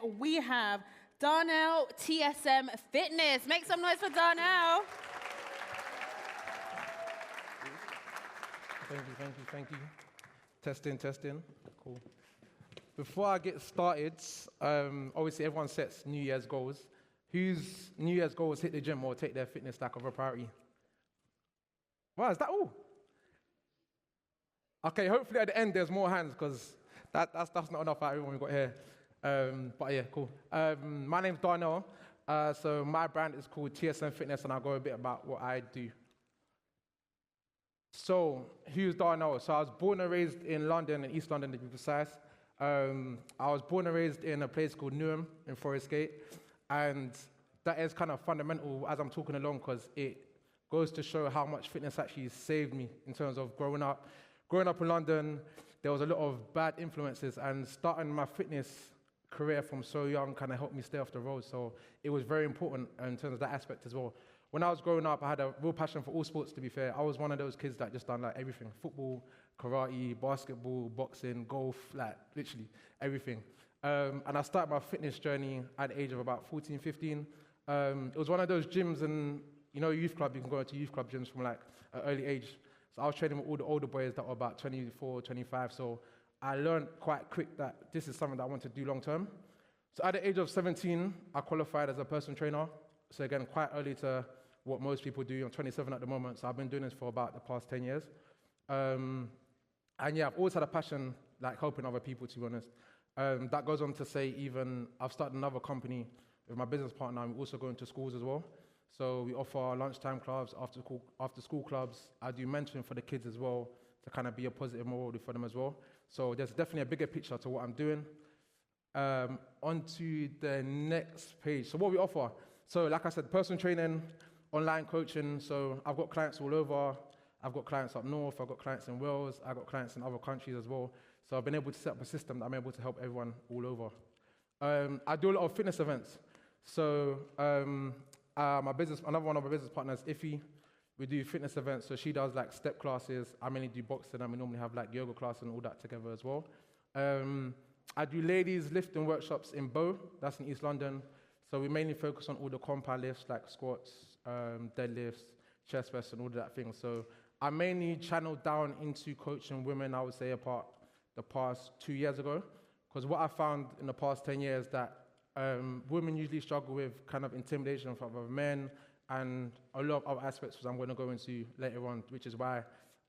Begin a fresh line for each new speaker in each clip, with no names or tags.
we have Darnell TSM Fitness. Make some noise for Darnell.
Thank you. Testing. Cool. Before I get started, obviously everyone sets New Year's goals. Whose New Year's goals hit the gym or take their fitness stack of a priority? Wow, is that all? Okay, hopefully at the end there's more hands because that's not enough for everyone we've got here. But yeah, cool. My name's Darnell. So my brand is called TSM Fitness, and I'll go a bit about what I do. So who's Darnell? So I was born and raised in London, in East London to be precise. I was born and raised in a place called Newham in Forest Gate, and that is kind of fundamental as I'm talking along because it goes to show how much fitness actually saved me in terms of growing up. Growing up in London, there was a lot of bad influences, and starting my fitness career from so young kind of helped me stay off the road. So it was very important in terms of that aspect as well. When I was growing up, I had a real passion for all sports, to be fair. I was one of those kids that just done like everything. Football, karate, basketball, boxing, golf, like literally everything. And I started my fitness journey at the age of about 14, 15. It was one of those gyms in, youth club, you can go into youth club gyms from like an early age. So I was training with all the older boys that were about 24, 25. So I learned quite quick that this is something that I want to do long term. So at the age of 17, I qualified as a personal trainer. So again, quite early to what most people do. I'm 27 at the moment, so I've been doing this for about the past 10 years. And yeah, I've always had a passion, like helping other people, to be honest. That goes on to say even I've started another company with my business partner, and we also go into schools as well. So we offer lunchtime clubs, after school clubs. I do mentoring for the kids as well to kind of be a positive role model for them as well. So there's definitely a bigger picture to what I'm doing. On to the next page. So what we offer. So like I said, personal training, online coaching. So I've got clients all over. I've got clients up north. I've got clients in Wales. I've got clients in other countries as well. So I've been able to set up a system that I'm able to help everyone all over. I do a lot of fitness events. So another one of my business partners, Iffy, we do fitness events. So she does like step classes. I mainly do boxing, and we normally have like yoga class and all that together as well. I do ladies lifting workshops in Bow, that's in East London. So we mainly focus on all the compound lifts like squats, deadlifts, chest press, and all that thing. So I mainly channeled down into coaching women, I would say, apart the past 2 years ago. Because what I found in the past 10 years that women usually struggle with kind of intimidation from other men and a lot of other aspects which I'm going to go into later on, which is why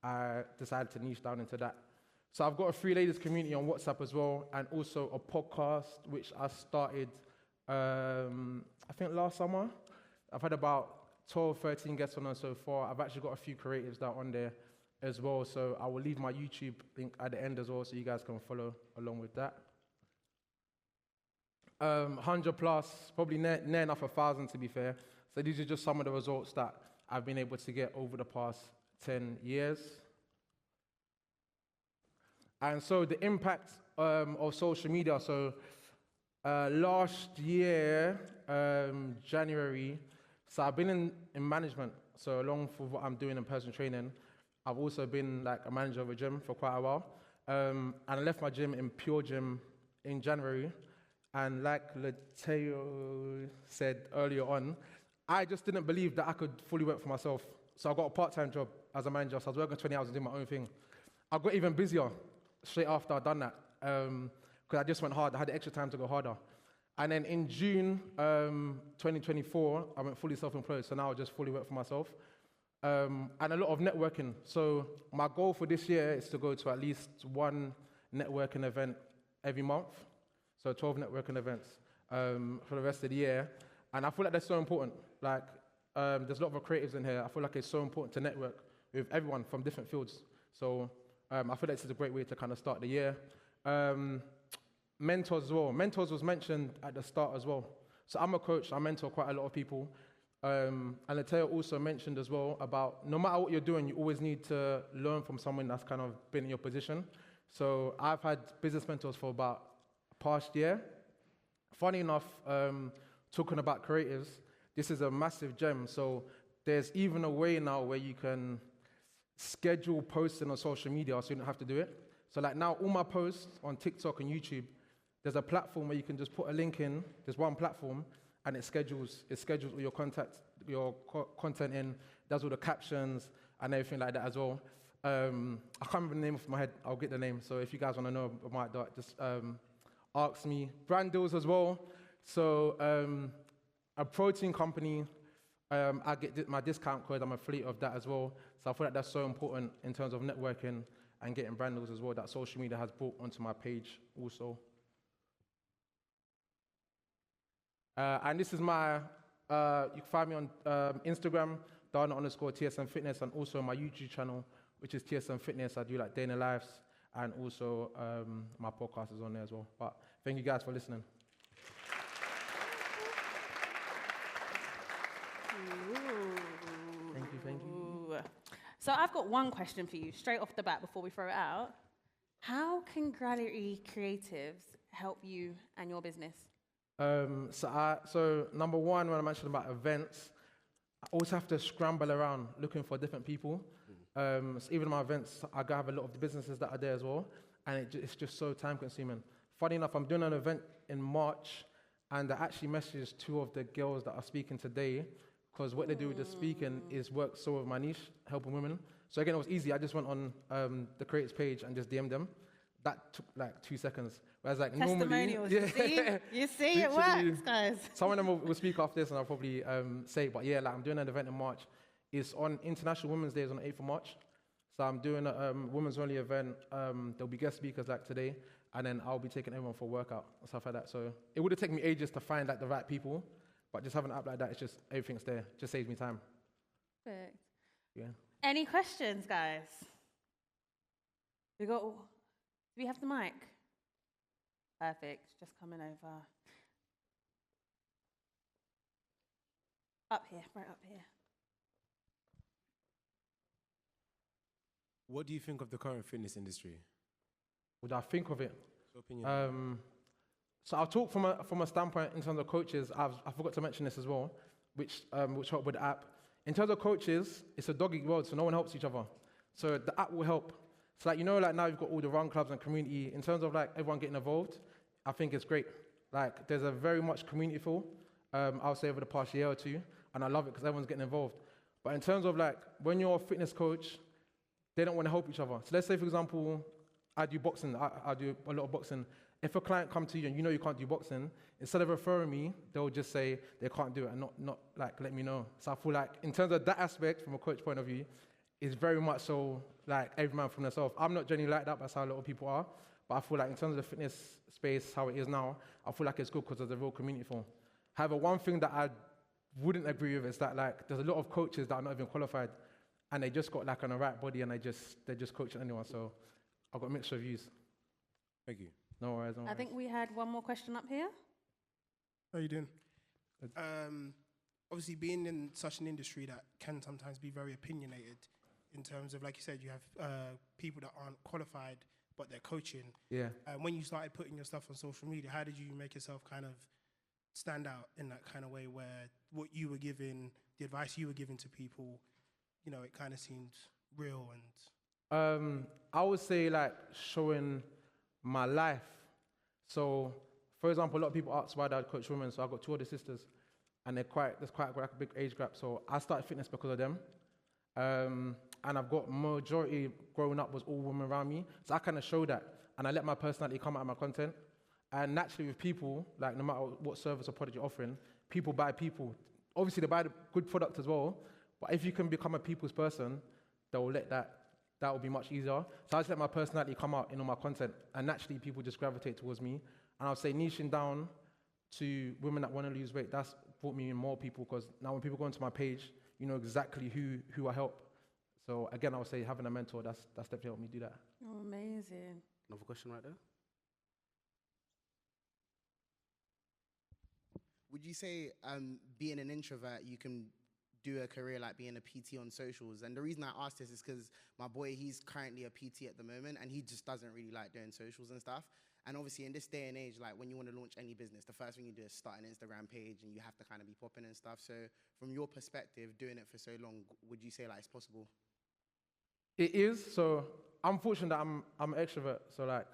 I decided to niche down into that. So I've got a free ladies community on WhatsApp as well, and also a podcast which I started, I think last summer. I've had about 12, 13 guests on there so far. I've actually got a few creatives that are on there as well, so I will leave my YouTube link at the end as well so you guys can follow along with that. 100 plus, probably near enough 1,000 to be fair. So these are just some of the results that I've been able to get over the past 10 years. And so the impact of social media. So last year, January, so I've been in management. So along with what I'm doing in personal training, I've also been like a manager of a gym for quite a while. And I left my gym in Pure Gym in January. And like Lateo said earlier on, I just didn't believe that I could fully work for myself. So I got a part-time job as a manager. So I was working 20 hours and doing my own thing. I got even busier straight after I'd done that because I just went hard. I had the extra time to go harder. And then in June 2024, I went fully self-employed. So now I just fully work for myself. And a lot of networking. So my goal for this year is to go to at least one networking event every month. So 12 networking events for the rest of the year. And I feel like that's so important. Like, there's a lot of creatives in here. I feel like it's so important to network with everyone from different fields. So I feel like this is a great way to kind of start the year. Mentors as well. Mentors was mentioned at the start as well. So I'm a coach. I mentor quite a lot of people. And Lateo also mentioned as well about no matter what you're doing, you always need to learn from someone that's kind of been in your position. So I've had business mentors for about past year. Funny enough, talking about creatives, this is a massive gem. So there's even a way now where you can schedule posting on social media so you don't have to do it. So like now all my posts on TikTok and YouTube, there's a platform where you can just put a link in. There's one platform, and it schedules all your content in, does all the captions and everything like that as well. I can't remember the name off my head. I'll get the name. So if you guys want to know about that, just ask me. Brand deals as well. So a protein company, I get my discount code. I'm an affiliate of that as well. So I feel like that's so important in terms of networking and getting brand deals as well, that social media has brought onto my page also. And this is my, you can find me on Instagram, Dana_TSMFitness, and also my YouTube channel, which is TSM Fitness. I do like day in the lives, and also my podcast is on there as well. But thank you guys for listening. Thank you.
So I've got one question for you, straight off the bat, before we throw it out. How can TheGalleryCreatives help you and your business?
So number one, when I mentioned about events, I always have to scramble around looking for different people. So even my events, I have a lot of the businesses that are there as well, and it's just so time consuming. Funny enough, I'm doing an event in March, and I actually messaged 2 of the girls that are speaking today, because what they do with the speaking is work so with my niche, helping women. So again, it was easy. I just went on the creators page and just DM'd them. That took like 2 seconds. Whereas like normally,
you see, it works, guys.
Some of them will speak after this, and I'll probably say. But yeah, like I'm doing an event in March. It's on International Women's Day, on the 8th of March. So I'm doing a women's only event. There'll be guest speakers like today, and then I'll be taking everyone for a workout and stuff like that. So it would have taken me ages to find like the right people, but just having an app like that, it's just everything's there. Just saves me time.
Perfect.
Yeah.
Any questions, guys? Do we have the mic? Perfect. Just coming over. Up here, right up here.
What do you think of the current fitness industry?
What do I think of it?
Your opinion.
So I'll talk from a standpoint in terms of coaches. I forgot to mention this as well, which helped with the app. In terms of coaches, it's a dog eat world, so no one helps each other. So the app will help. So like now you've got all the run clubs and community. In terms of like everyone getting involved, I think it's great. Like there's a very much community feel. I'll say over the past year or 2, and I love it because everyone's getting involved. But in terms of like when you're a fitness coach, they don't want to help each other. So let's say, for example, I do boxing. I do a lot of boxing. If a client comes to you and you know you can't do boxing, instead of referring me, they'll just say they can't do it and not like let me know. So I feel like in terms of that aspect, from a coach point of view, is very much so like every man for themselves. I'm not genuinely like that, but that's how a lot of people are. But I feel like in terms of the fitness space, how it is now, I feel like it's good because there's a real community for. However, one thing that I wouldn't agree with is that like there's a lot of coaches that are not even qualified, and they just got like on the right body and they're just coaching anyone. So I've got a mixture of views.
Thank you.
No worries.
I think we had one more question up here.
How are you doing? Obviously, being in such an industry that can sometimes be very opinionated, in terms of, like you said, you have people that aren't qualified, but they're coaching.
Yeah.
When you started putting your stuff on social media, how did you make yourself kind of stand out in that kind of way where what you were giving, the advice you were giving to people, you know, it kind of seemed real and...
I would say like showing my life. So, for example, a lot of people ask why I coach women. So I've got 2 older sisters, and there's quite a big age gap. So I started fitness because of them. And I've got majority growing up was all women around me. So I kind of show that, and I let my personality come out of my content. And naturally with people, like no matter what service or product you're offering, people buy people. Obviously they buy the good product as well, but if you can become a people's person, they'll let that will be much easier. So I just let my personality come out in all my content, and naturally people just gravitate towards me. And I'll say niching down to women that want to lose weight, that's brought me in more people, because now when people go onto my page, you know exactly who I help. So again, I would say having a mentor, that's definitely helped me do that.
Oh, amazing.
Another question right there. Would you say being an introvert, you can do a career like being a PT on socials? And the reason I ask this is because my boy, he's currently a PT at the moment, and he just doesn't really like doing socials and stuff. And obviously in this day and age, like when you want to launch any business, the first thing you do is start an Instagram page, and you have to kind of be popping and stuff. So from your perspective, doing it for so long, would you say like it's possible?
It is. So I'm fortunate that I'm an extrovert. So like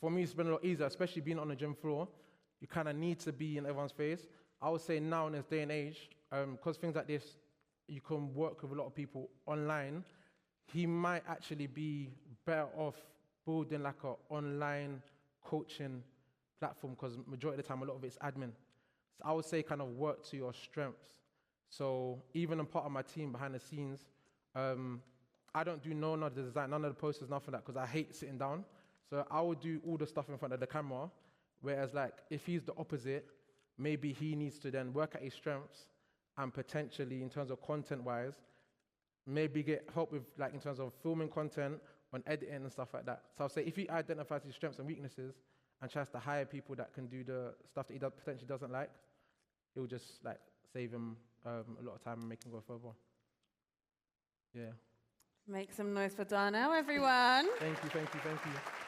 for me, it's been a lot easier, especially being on the gym floor. You kind of need to be in everyone's face. I would say now in this day and age, because things like this, you can work with a lot of people online, he might actually be better off building like an online coaching platform, because majority of the time, a lot of it's admin. So I would say kind of work to your strengths. So even I'm part of my team behind the scenes, I don't do none of the design, none of the posters, nothing like that, because I hate sitting down. So I would do all the stuff in front of the camera, whereas like if he's the opposite, maybe he needs to then work at his strengths and potentially in terms of content-wise, maybe get help with like in terms of filming content, on editing and stuff like that. So I'll say if he identifies his strengths and weaknesses and tries to hire people that can do the stuff that he potentially doesn't like, it will just like save him a lot of time and make him go further. Yeah.
Make some noise for Darnell, everyone.
Thank you, thank you, thank you.